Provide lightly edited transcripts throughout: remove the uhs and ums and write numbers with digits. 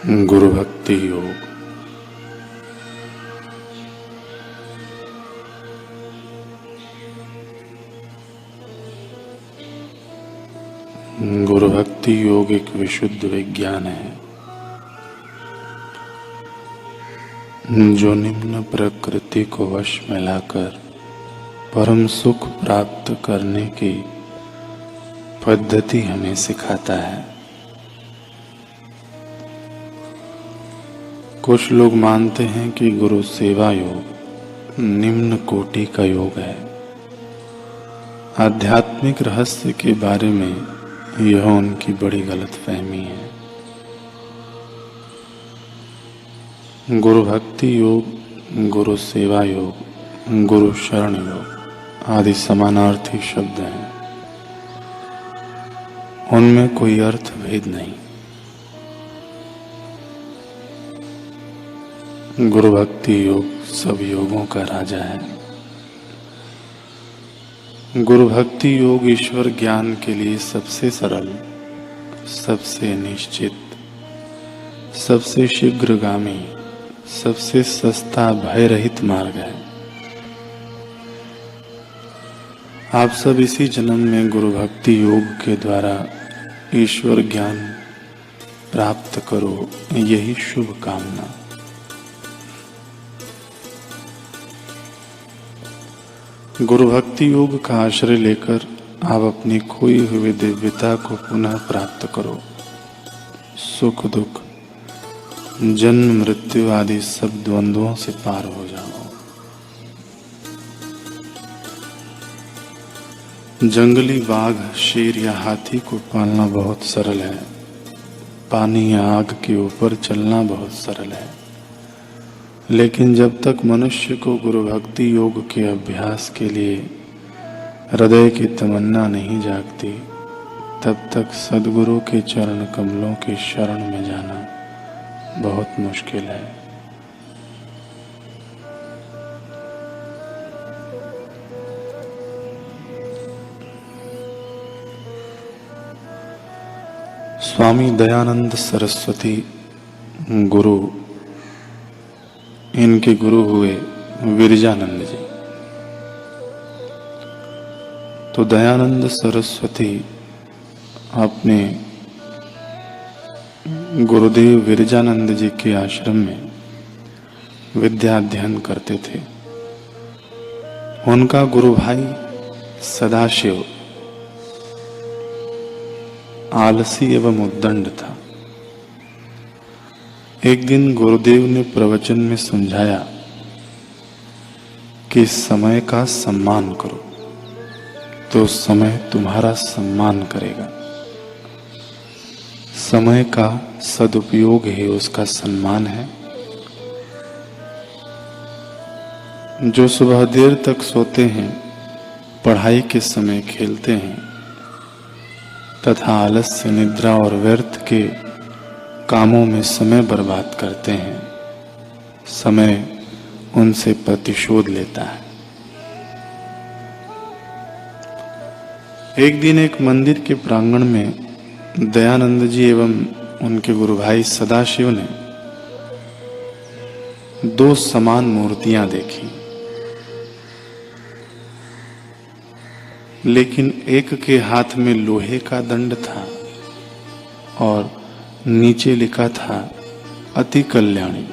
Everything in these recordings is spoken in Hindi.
गुरु भक्ति योग। गुरु भक्ति योग एक विशुद्ध विज्ञान है जो निम्न प्रकृति को वश में लाकर परम सुख प्राप्त करने की पद्धति हमें सिखाता है। कुछ लोग मानते हैं कि गुरु सेवा योग निम्न कोटि का योग है। आध्यात्मिक रहस्य के बारे में यह उनकी बड़ी गलतफहमी है। गुरु भक्ति योग, गुरु सेवा योग, गुरु शरण योग आदि समानार्थी शब्द हैं। उनमें कोई अर्थ भेद नहीं। गुरु भक्ति योग सब योगों का राजा है। गुरु भक्ति योग ईश्वर ज्ञान के लिए सबसे सरल, सबसे निश्चित, सबसे शीघ्रगामी, सबसे सस्ता भय रहित मार्ग है। आप सब इसी जन्म में गुरु भक्ति योग के द्वारा ईश्वर ज्ञान प्राप्त करो, यही शुभ कामना। गुरु भक्ति योग का आश्रय लेकर आप अपनी खोई हुई दिव्यता को पुनः प्राप्त करो। सुख दुख, जन्म मृत्यु आदि सब द्वंद्वों से पार हो जाओ। जंगली बाघ, शेर या हाथी को पालना बहुत सरल है। पानी या आग के ऊपर चलना बहुत सरल है। लेकिन जब तक मनुष्य को गुरु भक्ति योग के अभ्यास के लिए हृदय की तमन्ना नहीं जागती, तब तक सद्गुरु के चरण कमलों की शरण में जाना बहुत मुश्किल है। स्वामी दयानंद सरस्वती गुरु, इनके गुरु हुए विरजानंद जी। तो दयानंद सरस्वती अपने गुरुदेव विरजानंद जी के आश्रम में विद्या अध्ययन करते थे। उनका गुरु भाई सदाशिव आलसी एवं उद्दंड था। एक दिन गुरुदेव ने प्रवचन में समझाया कि समय का सम्मान करो तो समय तुम्हारा सम्मान करेगा। समय का सदुपयोग ही उसका सम्मान है। जो सुबह देर तक सोते हैं, पढ़ाई के समय खेलते हैं तथा आलस्य, निद्रा और व्यर्थ के कामों में समय बर्बाद करते हैं, समय उनसे प्रतिशोध लेता है। एक दिन एक मंदिर के प्रांगण में दयानंद जी एवं उनके गुरु भाई सदाशिव ने दो समान मूर्तियां देखी। लेकिन एक के हाथ में लोहे का दंड था और नीचे लिखा था अति कल्याणी।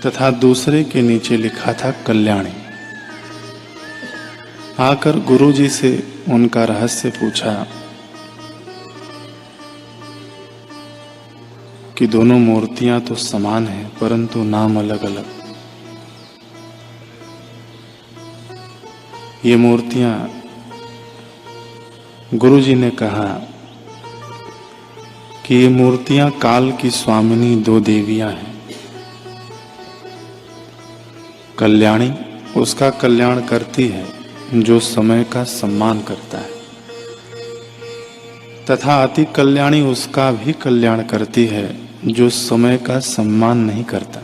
तथा दूसरे के नीचे लिखा था कल्याणी। आकर गुरुजी से उनका रहस्य पूछा कि दोनों मूर्तियां तो समान हैं, परंतु नाम अलग अलग। ये मूर्तियां, गुरुजी ने कहा कि ये मूर्तियां काल की स्वामिनी दो देवियां हैं। कल्याणी उसका कल्याण करती है जो समय का सम्मान करता है, तथा अति कल्याणी उसका भी कल्याण करती है जो समय का सम्मान नहीं करता।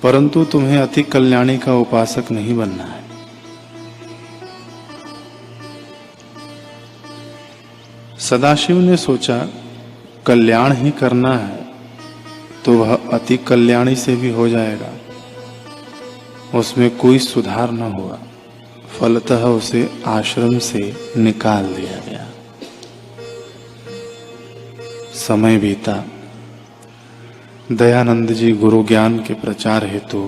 परंतु तुम्हें अति कल्याणी का उपासक नहीं बनना है। सदाशिव ने सोचा कल्याण ही करना है तो वह अति कल्याणी से भी हो जाएगा। उसमें कोई सुधार न हुआ, फलतः उसे आश्रम से निकाल दिया गया। समय बीता। दयानंद जी गुरु ज्ञान के प्रचार हेतु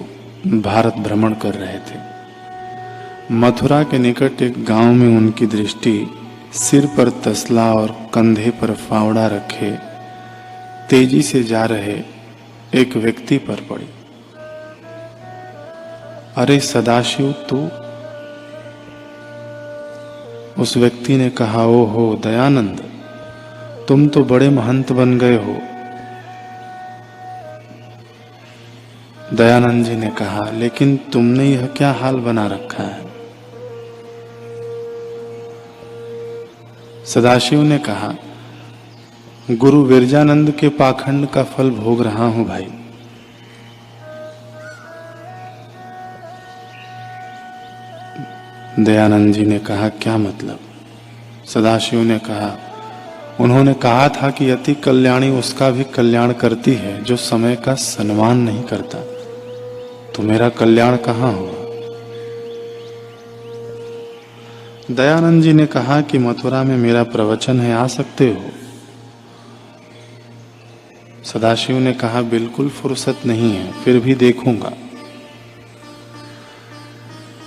भारत भ्रमण कर रहे थे। मथुरा के निकट एक गांव में उनकी दृष्टि सिर पर तसला और कंधे पर फावड़ा रखे तेजी से जा रहे एक व्यक्ति पर पड़ी। अरे सदाशिव तू? उस व्यक्ति ने कहा, ओहो दयानंद, तुम तो बड़े महंत बन गए हो। दयानंद जी ने कहा, लेकिन तुमने यह क्या हाल बना रखा है? सदाशिव ने कहा, गुरु विरजानंद के पाखंड का फल भोग रहा हूं भाई। दयानंद जी ने कहा, क्या मतलब? सदाशिव ने कहा, उन्होंने कहा था कि अति कल्याणी उसका भी कल्याण करती है जो समय का सम्मान नहीं करता। तो मेरा कल्याण कहाँ हुआ? दयानंद जी ने कहा कि मथुरा में मेरा प्रवचन है, आ सकते हो? सदाशिव ने कहा, बिल्कुल फुर्सत नहीं है, फिर भी देखूंगा।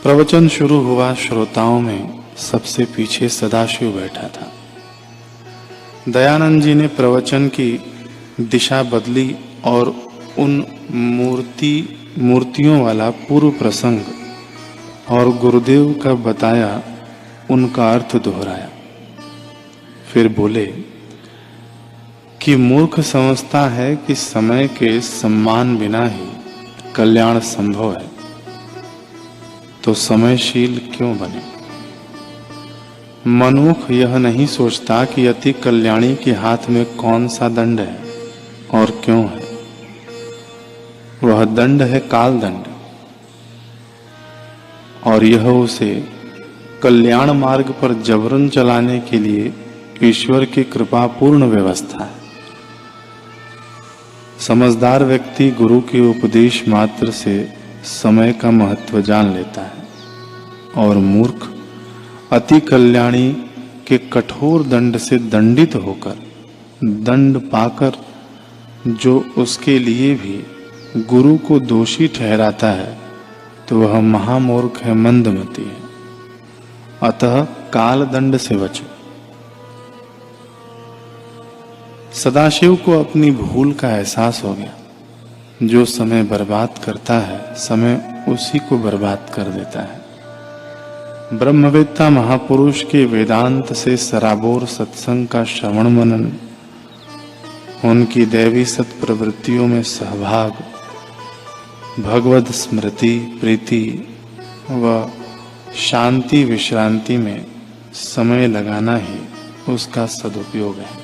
प्रवचन शुरू हुआ। श्रोताओं में सबसे पीछे सदाशिव बैठा था। दयानंद जी ने प्रवचन की दिशा बदली और उन मूर्तियों वाला पूर्व प्रसंग और गुरुदेव का बताया उनका अर्थ दोहराया। फिर बोले कि मूर्ख समझता है कि समय के सम्मान बिना ही कल्याण संभव है, तो समयशील क्यों बने? मनुष्य यह नहीं सोचता कि अति कल्याणी के हाथ में कौन सा दंड है और क्यों है। वह दंड है काल दंड, और यह उसे कल्याण मार्ग पर जबरन चलाने के लिए ईश्वर की कृपा पूर्ण व्यवस्था है। समझदार व्यक्ति गुरु के उपदेश मात्र से समय का महत्व जान लेता है, और मूर्ख अति कल्याणी के कठोर दंड से दंडित होकर, दंड पाकर जो उसके लिए भी गुरु को दोषी ठहराता है, तो वह महामूर्ख है, मंदमती है। अतः काल दंड से बचो। सदाशिव को अपनी भूल का एहसास हो गया। जो समय बर्बाद करता है, समय उसी को बर्बाद कर देता है। ब्रह्मवेत्ता महापुरुष के वेदांत से सराबोर सत्संग का श्रवण मनन, उनकी दैवी सत प्रवृत्तियों में सहभाग, भगवत स्मृति, प्रीति व शांति विश्रांति में समय लगाना ही उसका सदुपयोग है।